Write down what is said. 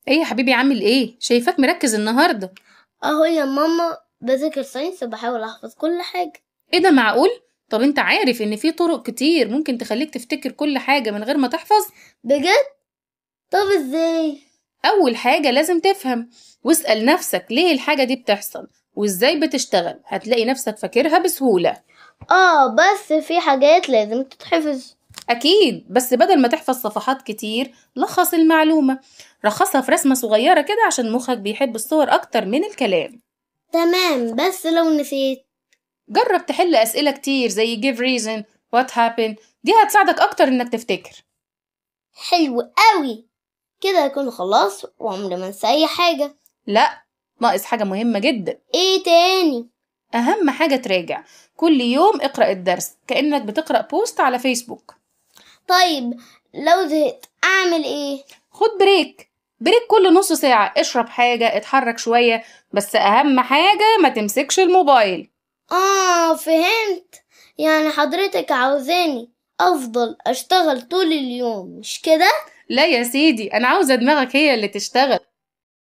ايه يا حبيبي، عامل ايه؟ شايفاك مركز النهارده. اهو يا ماما، بذاكر ساينس وبحاول احفظ كل حاجة. ايه ده معقول؟ طب انت عارف ان في طرق كتير ممكن تخليك تفتكر كل حاجة من غير ما تحفظ؟ بجد؟ طب ازاي؟ اول حاجة لازم تفهم واسأل نفسك ليه الحاجة دي بتحصل وازاي بتشتغل، هتلاقي نفسك فاكرها بسهولة. بس في حاجات لازم تتحفظ. اكيد، بس بدل ما تحفظ صفحات كتير لخص المعلومة، رخصها في رسمة صغيرة كده عشان مخك بيحب الصور اكتر من الكلام. تمام، بس لو نسيت؟ جرب تحل اسئلة كتير زي give reason what happened، دي هتساعدك اكتر انك تفتكر. حلو قوي. كده اكون خلاص وعمري ما انسى اي حاجة. لا، ناقص حاجة مهمة جدا. ايه تاني؟ أهم حاجة تراجع كل يوم، اقرأ الدرس كأنك بتقرأ بوست على فيسبوك. طيب لو زهقت اعمل ايه؟ خد بريك، بريك كل نص ساعة، اشرب حاجة، اتحرك شوية، بس أهم حاجة ما تمسكش الموبايل. فهمت. يعني حضرتك عاوزاني افضل اشتغل طول اليوم، مش كده؟ لا يا سيدي، أنا عاوزة دماغك هي اللي تشتغل.